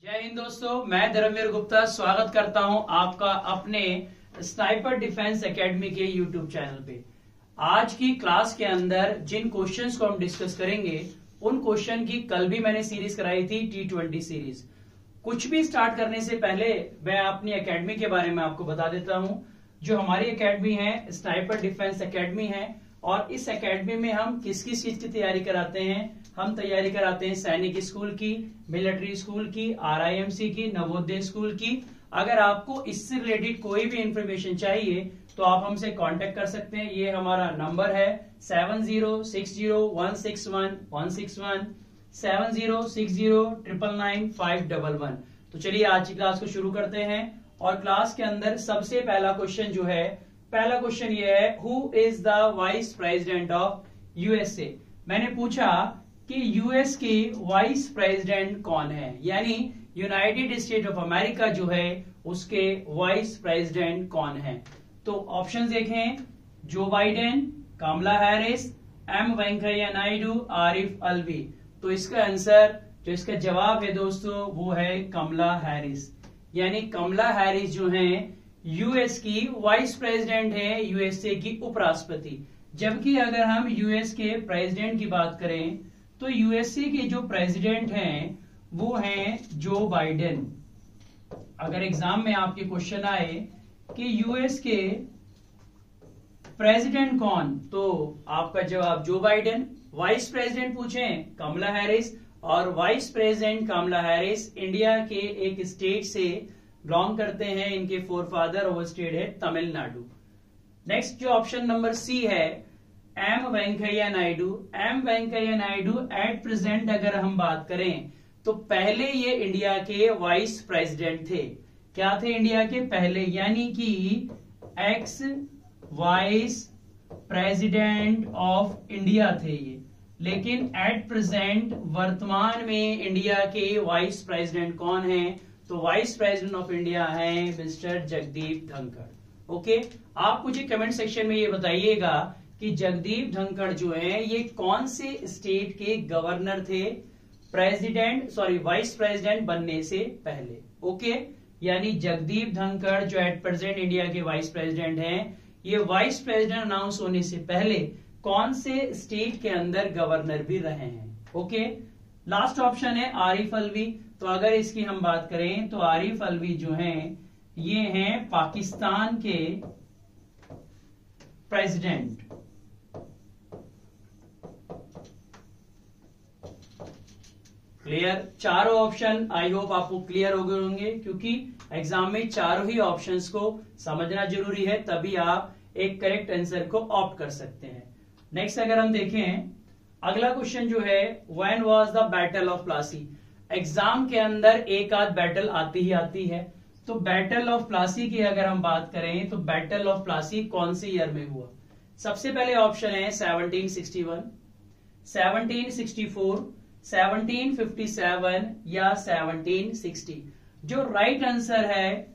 जय हिंद दोस्तों, मैं धर्मवीर गुप्ता स्वागत करता हूं आपका अपने स्नाइपर डिफेंस एकेडमी के यूट्यूब चैनल पे। आज की क्लास के अंदर जिन क्वेश्चंस को हम डिस्कस करेंगे उन क्वेश्चन की कल भी मैंने सीरीज कराई थी T20 सीरीज। कुछ भी स्टार्ट करने से पहले मैं अपनी एकेडमी के बारे में आपको बता देता हूं। जो हमारी एकेडमी है स्नाइपर डिफेंस एकेडमी है और इस एकेडमी में हम किस किस चीज की तैयारी कराते हैं। हम तैयारी कराते हैं सैनिक स्कूल की, मिलिट्री स्कूल की, RIMC की, नवोदय स्कूल की। अगर आपको इससे रिलेटेड कोई भी इंफॉर्मेशन चाहिए तो आप हमसे कांटेक्ट कर सकते हैं। ये हमारा नंबर है 7060161161 7060999511। तो चलिए आज की क्लास को शुरू करते हैं। और क्लास के अंदर सबसे पहला क्वेश्चन जो है, पहला क्वेश्चन ये है, who is the vice president of USA। मैंने पूछा कि यूएस की वाइस प्रेसिडेंट कौन है, यानी यूनाइटेड स्टेट ऑफ अमेरिका जो है उसके वाइस प्रेसिडेंट कौन है। तो ऑप्शन देखें, जो बाइडेन, कमला हैरिस, M वेंकैया नायडू, आरिफ अलवी। तो इसका आंसर, जो इसका जवाब है दोस्तों, वो है कमला हैरिस। यानी कमला हैरिस जो है यूएस की वाइस प्रेसिडेंट है, यूएसए की उपराष्ट्रपति। जबकि अगर हम यूएस के प्रेसिडेंट की बात करें तो यूएसए के जो प्रेसिडेंट हैं वो हैं जो बाइडेन। अगर एग्जाम में आपके क्वेश्चन आए कि यूएस के प्रेसिडेंट कौन, तो आपका जवाब जो बाइडेन। वाइस प्रेसिडेंट पूछें कमला हैरिस, और vice president Kamala Harris India के एक स्टेट से बिलोंग करते हैं। इनके फोरफादर, वो स्टेट है तमिलनाडु। नेक्स्ट जो ऑप्शन नंबर सी है, M Venkaiah Naidu. M Venkaiah Naidu at present अगर हम बात करें तो पहले ये इंडिया के वाइस प्रेसिडेंट थे। क्या थे इंडिया के पहले, यानी कि x vice president of India थे ये। लेकिन एट प्रेजेंट वर्तमान में इंडिया के वाइस प्रेसिडेंट कौन है, तो वाइस प्रेसिडेंट ऑफ इंडिया है मिस्टर जगदीप धनखड़। ओके, आप मुझे कमेंट सेक्शन में ये बताइएगा कि जगदीप धनखड़ जो है ये कौन से स्टेट के गवर्नर थे वाइस प्रेसिडेंट बनने से पहले। ओके, यानी जगदीप धनखड़ जो एट प्रेजेंट इंडिया के वाइस प्रेसिडेंट हैं, ये वाइस प्रेसिडेंट अनाउंस होने से पहले कौन से स्टेट के अंदर गवर्नर भी रहे हैं। ओके, लास्ट ऑप्शन है आरिफ अलवी। तो अगर इसकी हम बात करें तो आरिफ अलवी जो हैं ये हैं पाकिस्तान के प्रेसिडेंट। क्लियर, चारों ऑप्शन आई होप आपको क्लियर हो गए होंगे, क्योंकि एग्जाम में चारों ही ऑप्शंस को समझना जरूरी है, तभी आप एक करेक्ट आंसर को ऑप्ट कर सकते हैं। नेक्स्ट अगर हम देखें, अगला क्वेश्चन जो है, when was the battle of Plassey. Exam के अंदर एक आध बैटल आती ही आती है। तो बैटल ऑफ प्लासी की अगर हम बात करें तो बैटल ऑफ प्लासी कौन से ईयर में हुआ। सबसे पहले ऑप्शन है 1761, 1764, 1757 या 1760। जो राइट आंसर है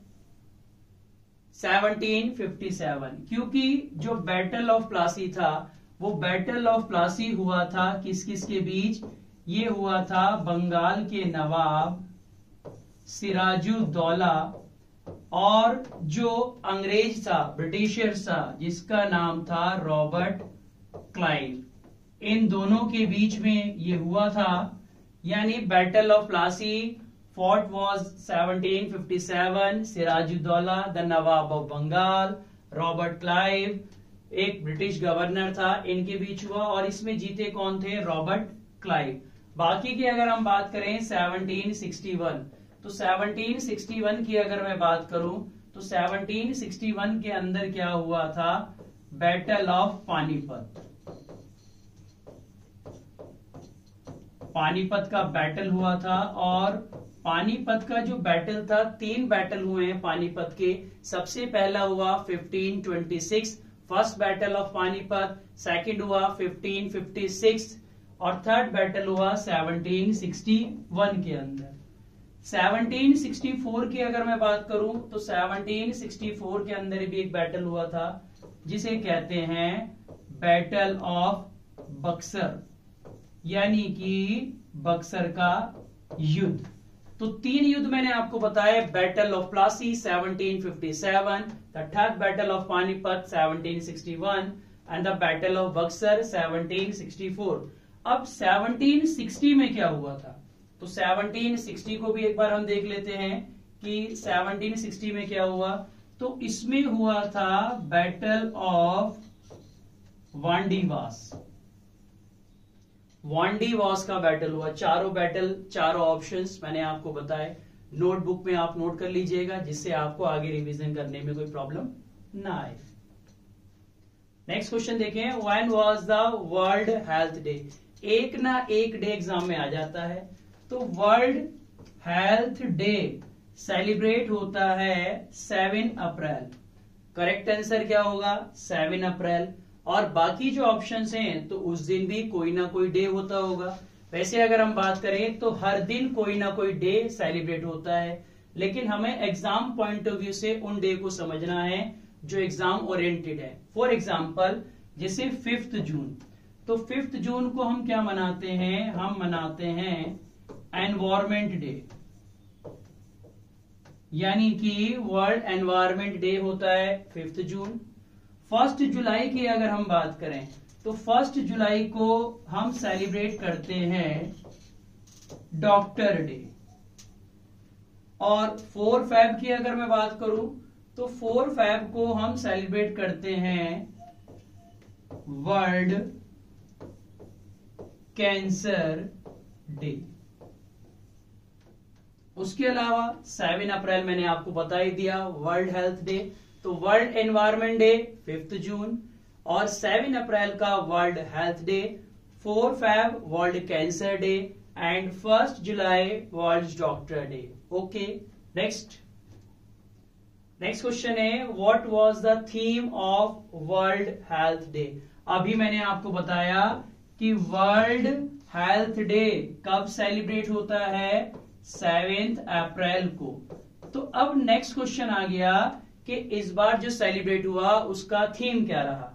1757, क्योंकि जो बैटल ऑफ प्लासी था वो बैटल ऑफ प्लासी हुआ था किस किस के बीच, ये हुआ था बंगाल के नवाब सिराजुद्दौला और जो अंग्रेज था, ब्रिटिशर था, जिसका नाम था रॉबर्ट क्लाइव। इन दोनों के बीच में ये हुआ था। यानी battle of Plassey fought was 1757, Sirajuddaulah the nawab of Bengal, Robert Clive एक ब्रिटिश गवर्नर था, इनके बीच हुआ। और इसमें जीते कौन थे, रॉबर्ट क्लाइव। बाकी की अगर हम बात करें 1761, तो 1761 की अगर मैं बात करूं तो 1761 के अंदर क्या हुआ था, बैटल ऑफ पानीपत। पानीपत का बैटल हुआ था। और पानीपत का जो बैटल था, 3 बैटल हुए हैं पानीपत के। सबसे पहला हुआ 1526, first battle of Panipat. Second हुआ 1556 और थर्ड बैटल हुआ 1761 के अंदर। 1764 की अगर मैं बात करूं तो 1764 के अंदर भी एक बैटल हुआ था जिसे कहते हैं बैटल ऑफ बक्सर, यानी कि बक्सर का युद्ध। तो 3 युद्ध मैंने आपको बताया, battle of Plassey 1757, the third battle of Panipat 1761 and the battle of Buxar 1764। अब 1760 में क्या हुआ था, तो 1760 को भी एक बार हम देख लेते हैं कि 1760 में क्या हुआ। तो इसमें हुआ था बैटल ऑफ वांडीवास, वांडीवास का बैटल हुआ। चारों बैटल, चारों ऑप्शंस मैंने आपको बताए, नोटबुक में आप नोट कर लीजिएगा, जिससे आपको आगे रिवीजन करने में कोई प्रॉब्लम ना आए। नेक्स्ट क्वेश्चन देखें, when was the world health day. एक ना एक डे एग्जाम में आ जाता है, तो वर्ल्ड हेल्थ डे सेलिब्रेट होता है 7 अप्रैल। करेक्ट आंसर क्या होगा, 7 अप्रैल। और बाकी जो ऑप्शंस हैं तो उस दिन भी कोई ना कोई डे होता होगा। वैसे अगर हम बात करें तो हर दिन कोई ना कोई डे सेलिब्रेट होता है, लेकिन हमें एग्जाम पॉइंट ऑफ व्यू से उन डे को समझना है जो एग्जाम ओरिएंटेड है। फॉर एग्जाम्पल जैसे 5 जून, तो 5 जून को हम क्या मनाते हैं, हम मनाते हैं एनवायरमेंट डे, यानी कि वर्ल्ड एनवायरमेंट डे होता है 5 जून। 1 जुलाई की अगर हम बात करें तो 1 जुलाई को हम सेलिब्रेट करते हैं डॉक्टर डे। और 4 फैब की अगर मैं बात करूं तो 4 फैब को हम सेलिब्रेट करते हैं वर्ल्ड कैंसर डे। उसके अलावा 7 अप्रैल मैंने आपको बता ही दिया, वर्ल्ड हेल्थ डे। तो वर्ल्ड एनवायरमेंट डे 5 जून और 7 अप्रैल का world health day, 4 Feb world cancer day and 1 जुलाई world doctor day. Okay, next question है, what was the theme of world health day. अभी मैंने आपको बताया कि वर्ल्ड हेल्थ डे कब सेलिब्रेट होता है, 7 अप्रैल को। तो अब नेक्स्ट क्वेश्चन आ गया कि इस बार जो सेलिब्रेट हुआ उसका थीम क्या रहा।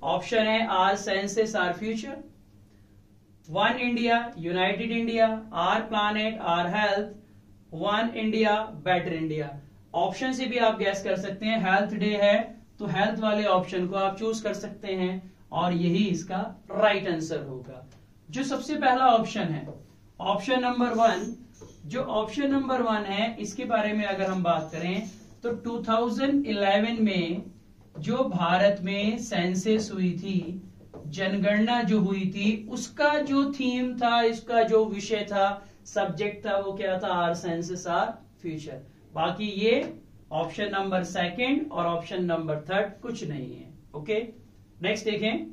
ऑप्शन है our census our future, 1 India united India, our planet our health, 1 India better India. Option से भी आप गैस कर सकते हैं, हेल्थ डे है तो हेल्थ वाले ऑप्शन को आप चूज कर सकते हैं और यही इसका राइट आंसर होगा। जो सबसे पहला ऑप्शन है, ऑप्शन नंबर 1, जो ऑप्शन नंबर 1 है इसके बारे में अगर हम बात करें तो 2011 में जो भारत में सेंसस हुई थी, जनगणना जो हुई थी, उसका जो थीम था, इसका जो विषय था, सब्जेक्ट था, वो क्या था, आर सेंसस आर फ्यूचर। बाकी ये ऑप्शन नंबर 2 और ऑप्शन नंबर 3 कुछ नहीं है। ओके, नेक्स्ट देखें,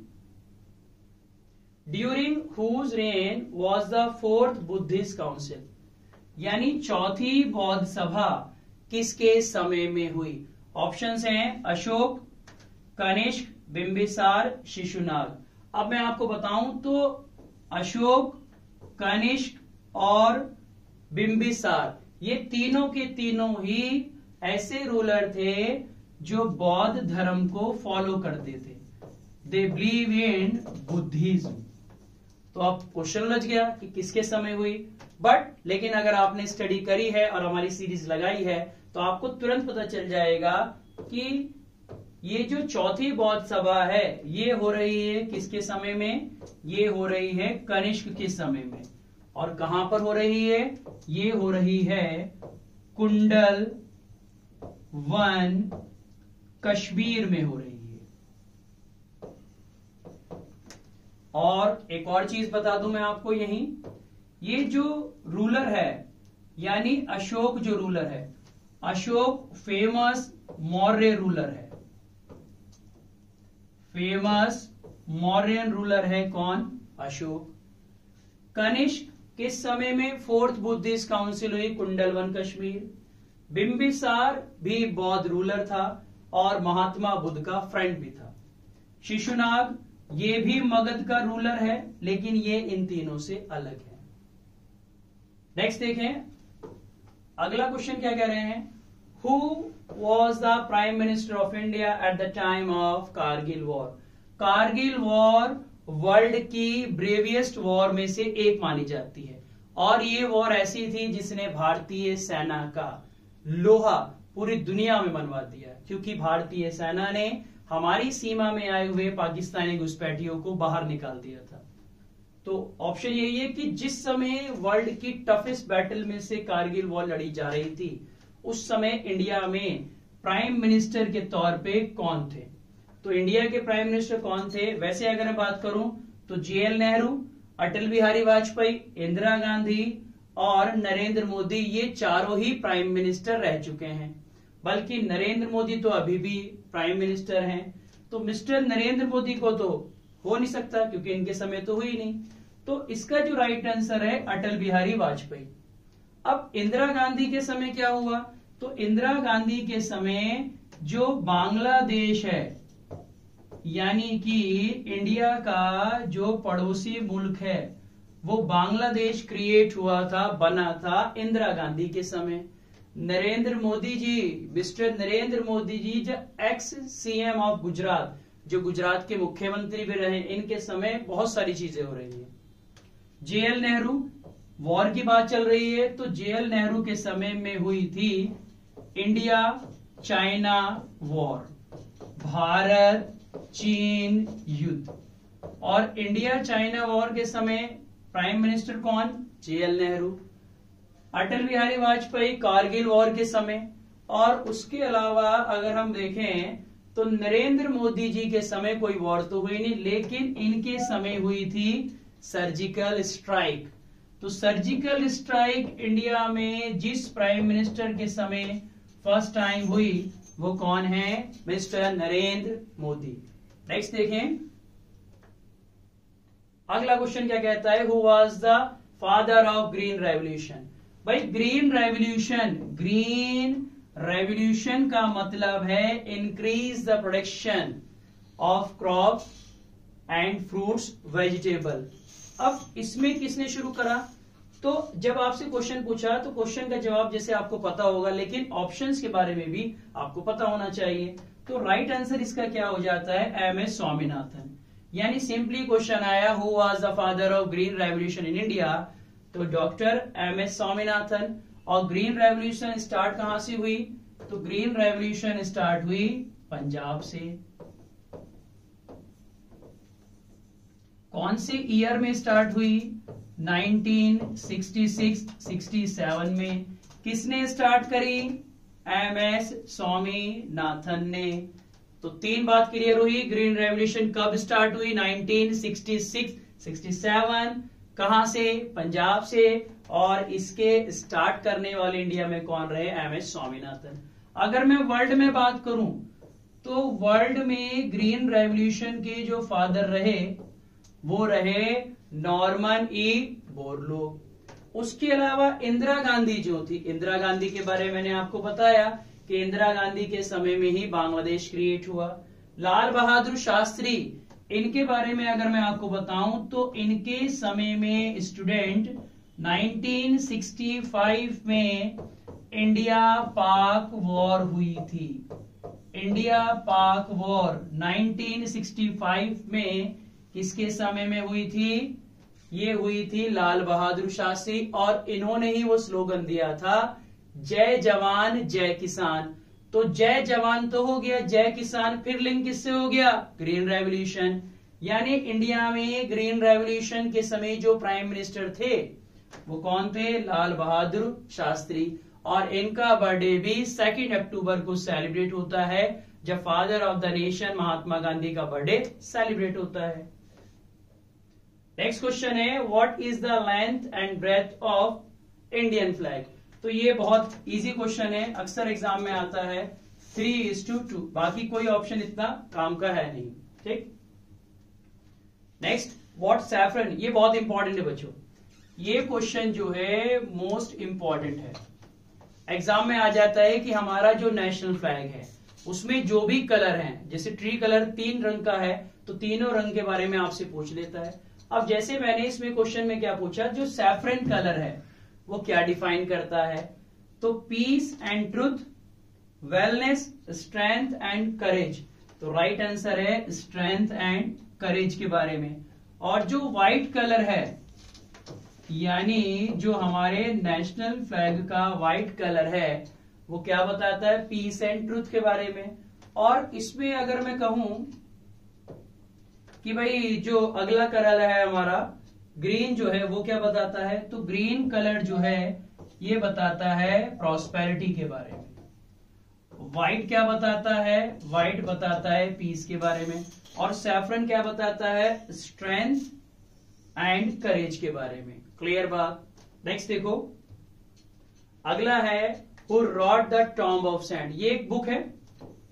during whose reign was the 4th Buddhist council, यानी 4थी बौद्ध सभा किसके समय में हुई। ऑप्शंस हैं अशोक, कनिष्क, बिंबिसार, शिशुनाग। अब मैं आपको बताऊं तो अशोक, कनिष्क और बिंबिसार, ये तीनों के तीनों ही ऐसे रूलर थे जो बौद्ध धर्म को फॉलो करते थे। They believe in Buddhism. तो अब क्वेश्चन लग गया कि किसके समय हुई, बट लेकिन अगर आपने स्टडी करी है और हमारी सीरीज लगाई है तो आपको तुरंत पता चल जाएगा कि ये जो 4थी बौद्ध सभा है ये हो रही है किसके समय में, ये हो रही है कनिष्क के समय में। और कहां पर हो रही है, ये हो रही है कुंडल 1 कश्मीर में हो रही है। और एक और चीज बता दूं मैं आपको, यही ये जो रूलर है यानी अशोक जो रूलर है, अशोक फेमस मौर्य रूलर है, फेमस मौर्यन रूलर है कौन, अशोक। कनिष्क किस समय में 4th बुद्धिस्ट काउंसिल हुई, कुंडल 1 कश्मीर। बिंबिसार भी बौद्ध रूलर था और महात्मा बुद्ध का फ्रेंड भी था। शिशुनाग ये भी मगध का रूलर है, लेकिन ये इन तीनों से अलग है। नेक्स्ट देखें, अगला क्वेश्चन क्या कह रहे हैं, who was the prime minister of India at the time of Kargil war. Kargil war world की ब्रेविएस्ट वॉर में से एक मानी जाती है और ये वॉर ऐसी थी जिसने भारतीय सेना का लोहा पूरी दुनिया में मनवा दिया, क्योंकि भारतीय सेना ने हमारी सीमा में आए हुए पाकिस्तानी घुसपैठियों को बाहर निकाल दिया था। तो ऑप्शन यही है कि जिस समय वर्ल्ड की टफेस्ट बैटल में से कारगिल वॉर लड़ी जा रही थी, उस समय इंडिया में प्राइम मिनिस्टर के तौर पे कौन थे? तो इंडिया के प्राइम मिनिस्टर कौन थे? वैसे अगर मैं बात करूं तो JL नेहरू, अटल बिहारी वाजपेयी, इंदिरा गांधी और नरेंद्र मोदी, ये चारों ही प्राइम मिनिस्टर रह चुके हैं। बल्कि नरेंद्र मोदी तो अभी भी प्राइम मिनिस्टर हैं। तो मिस्टर नरेंद्र मोदी को तो हो नहीं सकता, क्योंकि इनके समय तो हुई नहीं। तो इसका जो राइट आंसर है अटल बिहारी वाजपेयी। अब इंदिरा गांधी के समय क्या हुआ? तो इंदिरा गांधी के समय जो बांग्लादेश है, यानी कि इंडिया का जो पड़ोसी मुल्क है, वो बांग्लादेश क्रिएट हुआ था, बना था इंदिरा गांधी के समय। नरेंद्र मोदी जी, मिस्टर नरेंद्र मोदी जी, जो एक्स CM ऑफ गुजरात, जो गुजरात के मुख्यमंत्री भी रहे, इनके समय बहुत सारी चीजें हो रही है। JL नेहरू, वॉर की बात चल रही है, तो JL नेहरू के समय में हुई थी इंडिया चाइना वॉर, भारत चीन युद्ध। और इंडिया चाइना वॉर के समय प्राइम मिनिस्टर कौन? JL नेहरू। अटल बिहारी वाजपेयी कारगिल वॉर के समय। और उसके अलावा अगर हम देखें तो नरेंद्र मोदी जी के समय कोई वॉर तो हुई नहीं, लेकिन इनके समय हुई थी सर्जिकल स्ट्राइक। तो सर्जिकल स्ट्राइक इंडिया में जिस प्राइम मिनिस्टर के समय फर्स्ट टाइम हुई, वो कौन है? मिस्टर नरेंद्र मोदी। नेक्स्ट देखें, अगला क्वेश्चन क्या कहता है? Who was the father of green revolution? भाई ग्रीन रेवोल्यूशन का मतलब है increase the production of crop and fruits vegetable. अब इसमें किसने शुरू करा? तो जब आपसे क्वेश्चन पूछा तो क्वेश्चन का जवाब जैसे आपको पता होगा, लेकिन ऑप्शंस के बारे में भी आपको पता होना चाहिए। तो राइट आंसर इसका क्या हो जाता है? MS स्वामीनाथन। यानी सिंपली क्वेश्चन आया who was the father of green revolution in India, तो डॉक्टर MS स्वामीनाथन। और ग्रीन रेवोल्यूशन स्टार्ट कहां से हुई? तो ग्रीन रेवोल्यूशन स्टार्ट हुई पंजाब से। कौन से ईयर में स्टार्ट हुई? 1966-67 में। किसने स्टार्ट करी? MS स्वामीनाथन ने। तो तीन बात क्लियर हुई। ग्रीन रेवोल्यूशन कब स्टार्ट हुई? 1966-67। कहां से? पंजाब से। और इसके स्टार्ट करने वाले इंडिया में कौन रहे? MS स्वामीनाथन। अगर मैं वर्ल्ड में बात करूं तो वर्ल्ड में ग्रीन रेवोल्यूशन के जो फादर रहे वो रहे नॉर्मन E. बोरलॉग। उसके अलावा इंदिरा गांधी जो थी, इंदिरा गांधी के बारे में मैंने आपको बताया कि इंदिरा गांधी के समय में ही बांग्लादेश क्रिएट हुआ। लाल बहादुर शास्त्री, इनके बारे में अगर मैं आपको बताऊं तो इनके समय में स्टूडेंट 1965 में इंडिया पाक वॉर हुई थी। इंडिया पाक वॉर 1965 में किसके समय में हुई थी? ये हुई थी लाल बहादुर शास्त्री। और इन्होंने ही वो स्लोगन दिया था, जय जवान जय किसान। तो जय जवान तो हो गया, जय किसान फिर लिंक किससे हो गया? Green revolution. यानी इंडिया में ग्रीन रेवोल्यूशन के समय जो प्राइम मिनिस्टर थे वो कौन थे? लाल बहादुर शास्त्री। और इनका बर्थडे भी 2 अक्टूबर को सेलिब्रेट होता है, जब father of the nation Mahatma Gandhi का बर्थडे सेलिब्रेट होता है। नेक्स्ट क्वेश्चन है, what is the length and breadth of Indian flag? तो ये बहुत इजी क्वेश्चन है, अक्सर एग्जाम में आता है 3:2। बाकी कोई ऑप्शन इतना काम का है नहीं। ठीक। Next, what saffron? ये बहुत इंपॉर्टेंट है बच्चों। ये क्वेश्चन जो है मोस्ट इंपॉर्टेंट है, एग्जाम में आ जाता है कि हमारा जो नेशनल फ्लैग है उसमें जो भी कलर हैं, जैसे ट्री कलर 3 रंग का है तो तीनों रंग के बारे में आपसे पूछ लेता है। अब जैसे मैंने इसमें क्वेश्चन में क्या पूछा, जो सैफरन कलर है वो क्या डिफाइन करता है? तो peace and truth, wellness, strength and courage. तो राइट आंसर है स्ट्रेंथ एंड करेज के बारे में। और जो व्हाइट कलर है यानी जो हमारे नेशनल फ्लैग का व्हाइट कलर है वो क्या बताता है, पीस एंड ट्रुथ के बारे में। और इसमें अगर मैं कहूं कि भाई जो अगला कलर है हमारा ग्रीन जो है वो क्या बताता है, तो ग्रीन कलर जो है ये बताता है प्रॉस्पेरिटी के बारे में। व्हाइट क्या बताता है, व्हाइट बताता है पीस के बारे में। और सैफरन क्या बताता है, स्ट्रेंथ एंड करेज के बारे में। क्लियर बात। नेक्स्ट देखो, अगला है who rot the tomb of sand. ये एक बुक है,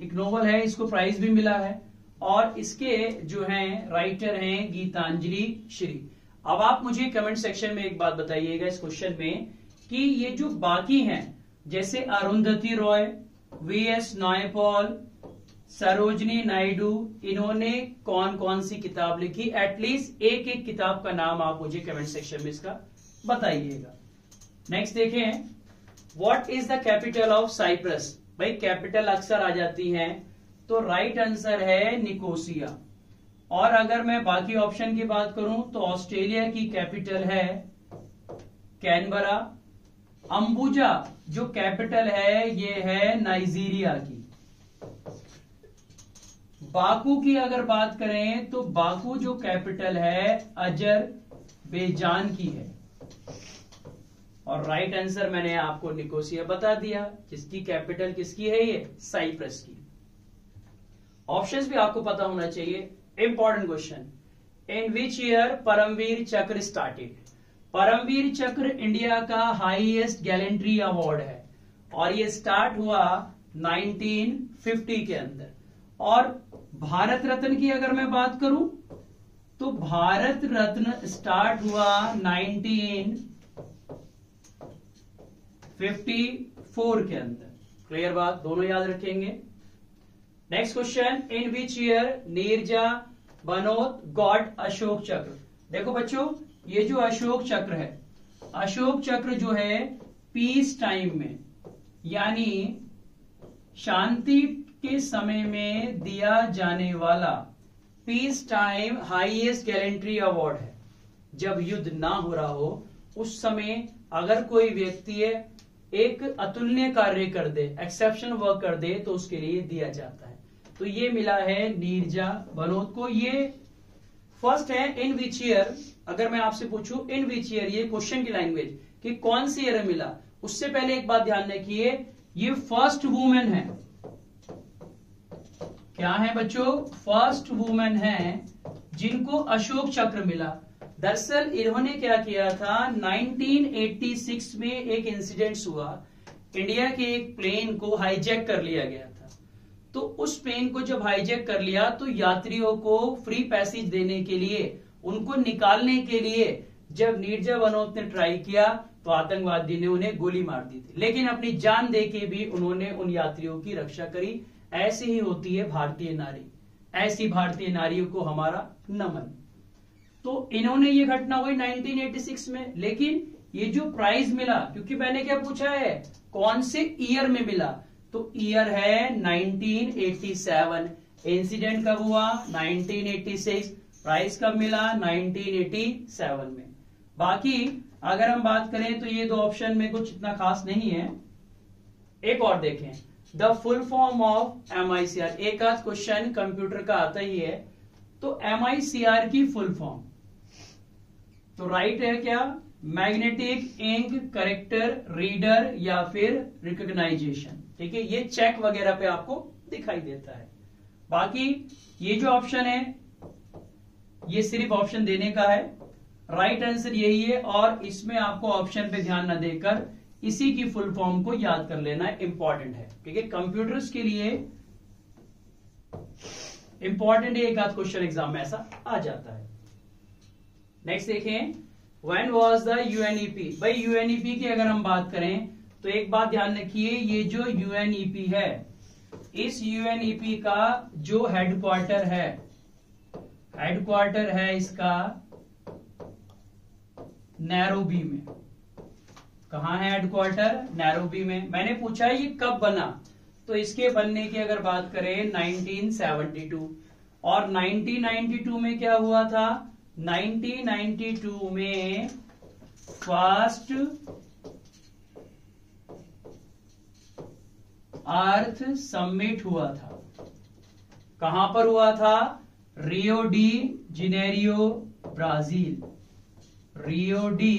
एक नोवेल है, इसको प्राइज भी मिला है और इसके जो हैं राइटर हैं गीतांजलि श्री। अब आप मुझे कमेंट सेक्शन में एक बात बताइएगा इस क्वेश्चन में कि ये जो बाकी हैं जैसे अरुंधति रॉय, वीएस नायपॉल, सरोजनी नायडू, इन्होंने कौन कौन सी किताब लिखी। एटलीस्ट एक एक किताब का नाम आप मुझे कमेंट सेक्शन में इसका बताइएगा। नेक्स्ट देखें, what is the capital of Cyprus. भाई कैपिटल अक्सर आ जाती हैं, तो राइट आंसर है निकोसिया। और अगर मैं बाकी ऑप्शन की बात करूं तो ऑस्ट्रेलिया की कैपिटल है कैनबरा। अंबुजा जो कैपिटल है ये है नाइजीरिया की। बाकू की अगर बात करें तो बाकू जो कैपिटल है अजरबैजान की है। और राइट आंसर मैंने आपको निकोसिया बता दिया, जिसकी कैपिटल किसकी है, ये साइप्रस की। ऑप्शंस भी आपको पता होना चाहिए। Important question, in which year Paramvir Chakra started. Paramvir चक्र इंडिया का हाईएस्ट गैलेंट्री अवार्ड है और ये स्टार्ट हुआ 1950 के अंदर। और भारत रत्न की अगर मैं बात करूं तो भारत रत्न स्टार्ट हुआ 1954 के अंदर। क्लियर बात, दोनों याद रखेंगे। Next question, in which year Neerja Bhanot got Ashok Chakra. देखो बच्चों, ये जो अशोक चक्र है, अशोक चक्र जो है पीस टाइम में यानी शांति के समय में दिया जाने वाला peace time highest gallantry award है। जब युद्ध ना हो रहा हो उस समय अगर कोई व्यक्ति एक अतुलनीय कार्य कर दे, एक्सेप्शनल वर्क कर दे, तो उसके लिए दिया जाता है। तो ये मिला है नीरजा बनोत को। ये फर्स्ट है इन विच ईयर। अगर मैं आपसे पूछूं इन विच ईयर, ये क्वेश्चन की लैंग्वेज कि कौन सी ईयर मिला, उससे पहले एक बात ध्यान रखिए, ये फर्स्ट वुमेन है। क्या है बच्चों, फर्स्ट वुमेन है जिनको अशोक चक्र मिला। दरअसल इन्होंने क्या किया था, 1986 में एक इंसिडेंट हुआ, इंडिया के एक प्लेन को हाईजैक कर लिया गया था। तो उस प्लेन को जब हाईजैक कर लिया तो यात्रियों को फ्री पैसेज देने के लिए, उनको निकालने के लिए जब नीरजा बनोत ने ट्राई किया तो आतंकवादी ने उन्हें गोली मार दी थी, लेकिन अपनी जान देके भी उन्होंने उन यात्रियों की रक्षा करी। ऐसी ही होती है भारतीय नारी, ऐसी भारतीय नारियों को हमारा नमन। तो इन्होंने ये घटना हुई 1986 में, लेकिन ये जो प्राइज मिला, क्योंकि मैंने क्या पूछा है कौन से ईयर में मिला, तो ईयर है 1987। इंसिडेंट कब हुआ, 1986। प्राइज कब मिला, 1987 में। बाकी अगर हम बात करें तो ये दो ऑप्शन में कुछ इतना खास नहीं है। एक और देखें, the full form of MICR। एक आध क्वेश्चन कंप्यूटर का आता ही है, तो MICR की फुल फॉर्म तो राइट है क्या, मैग्नेटिक इंक करेक्टर रीडर या फिर रिकॉग्नाइजेशन। ठीक है, ये चेक वगैरह पे आपको दिखाई देता है। बाकी ये जो ऑप्शन है ये सिर्फ ऑप्शन देने का है, राइट आंसर यही है। और इसमें आपको ऑप्शन पे ध्यान न देकर इसी की फुल फॉर्म को याद कर लेना इंपॉर्टेंट है। ठीक है, कंप्यूटर्स के लिए इंपॉर्टेंट है, एक आध क्वेश्चन एग्जाम में ऐसा आ जाता है। नेक्स्ट देखें, व्हेन वाज द UNEP। भाई UNEP की अगर हम बात करें तो एक बात ध्यान रखिए, ये जो UNEP है, इस UNEP का जो हेडक्वार्टर है इसका नैरोबी में। कहां है हेडक्वार्टर, नैरोबी में। मैंने पूछा ये कब बना, तो इसके बनने की अगर बात करें 1972। और 1992 में क्या हुआ था, 1992 में फर्स्ट अर्थ समिट हुआ था। कहां पर हुआ था? Rio de Janeiro Brazil. Rio de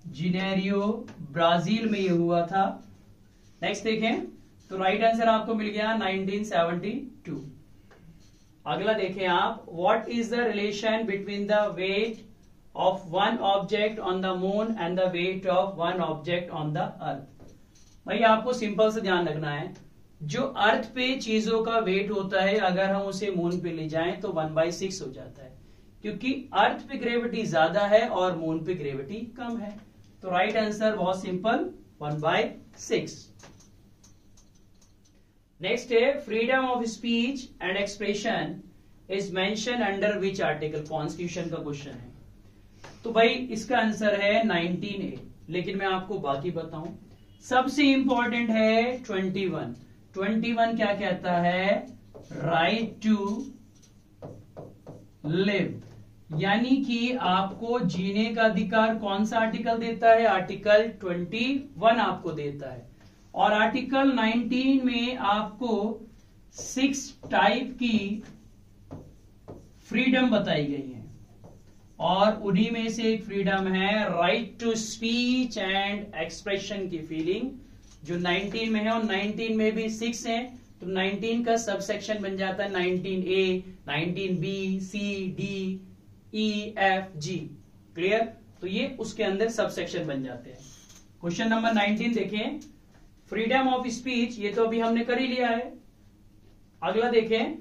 Janeiro Brazil में ये हुआ था। नेक्स्ट देखें तो राइट आंसर आपको मिल गया 1972। अगला देखें आप, what is the relation between the weight of one object on the moon and the weight of one object on the earth. भाई आपको सिंपल से ध्यान रखना है, जो अर्थ पे चीजों का वेट होता है अगर हम उसे मून पे ले जाएं तो 1/6 हो जाता है, क्योंकि अर्थ पे ग्रेविटी ज्यादा है और मून पे ग्रेविटी कम है। तो राइट आंसर बहुत सिंपल 1/6। नेक्स्ट है, freedom of speech and expression is mention under which article. Constitution का क्वेश्चन है, तो भाई इसका आंसर है 19A। लेकिन मैं आपको बाकी बताऊं, सबसे इंपॉर्टेंट है 21। 21 क्या कहता है? राइट टू लिव, यानी कि आपको जीने का अधिकार कौन सा आर्टिकल देता है? आर्टिकल 21 आपको देता है। और आर्टिकल 19 में आपको 6 टाइप की फ्रीडम बताई गई है, और उन्हीं में से एक फ्रीडम है right to speech and expression की फीलिंग, जो 19 में है। और 19 में भी 6 है, तो 19 का सब सेक्शन बन जाता है 19A, 19B, C, D, E, F, G। Clear? तो ये उसके अंदर सब सेक्शन बन जाते हैं। क्वेश्चन नंबर 19 देखें, फ्रीडम ऑफ स्पीच, ये तो अभी हमने कर ही लिया है। अगला देखें,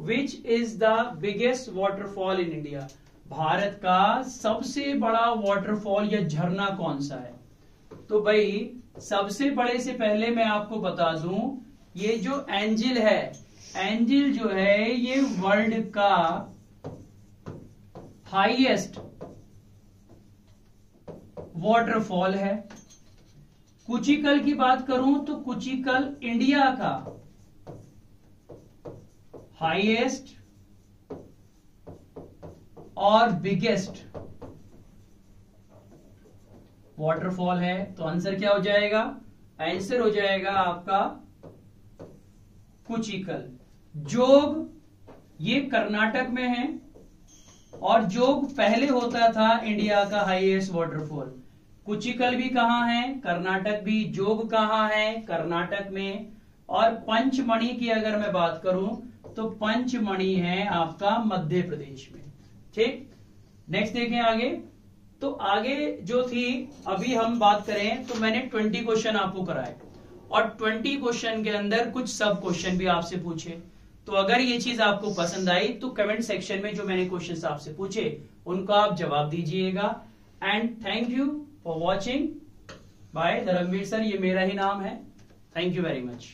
which is the biggest waterfall in India. Bharat का सबसे बड़ा वाटरफॉल या झरना कौन सा है? तो भाई सबसे बड़े से पहले मैं आपको बता दूं, ये जो एंजिल है, एंजिल जो है ये वर्ल्ड का हाईएस्ट वाटरफॉल है। कुचिकल की बात करूं तो कुचिकल इंडिया का हाईएस्ट और बिगेस्ट वाटरफॉल है। तो आंसर क्या हो जाएगा? आंसर हो जाएगा आपका कुचिकल। जोग ये कर्नाटक में है, और जोग पहले होता था इंडिया का हाईएस्ट वाटरफॉल। कुचिकल भी कहां है? कर्नाटक भी। जोग कहां है? कर्नाटक में। और पंचमढ़ी की अगर मैं बात करूं तो पंचमढ़ी है आपका मध्य प्रदेश में। ठीक, नेक्स्ट देखें आगे। तो आगे जो थी, अभी हम बात करें तो मैंने 20 क्वेश्चन आपको कराए, और 20 क्वेश्चन के अंदर कुछ सब क्वेश्चन भी आपसे पूछे। तो अगर ये चीज आपको पसंद आई तो कमेंट सेक्शन में जो मैंने क्वेश्चंस आपसे पूछे उनको आप जवाब दीजिएगा। And thank you for watching. Bye. Dharamvir sir, ये मेरा ही नाम है। Thank you very much.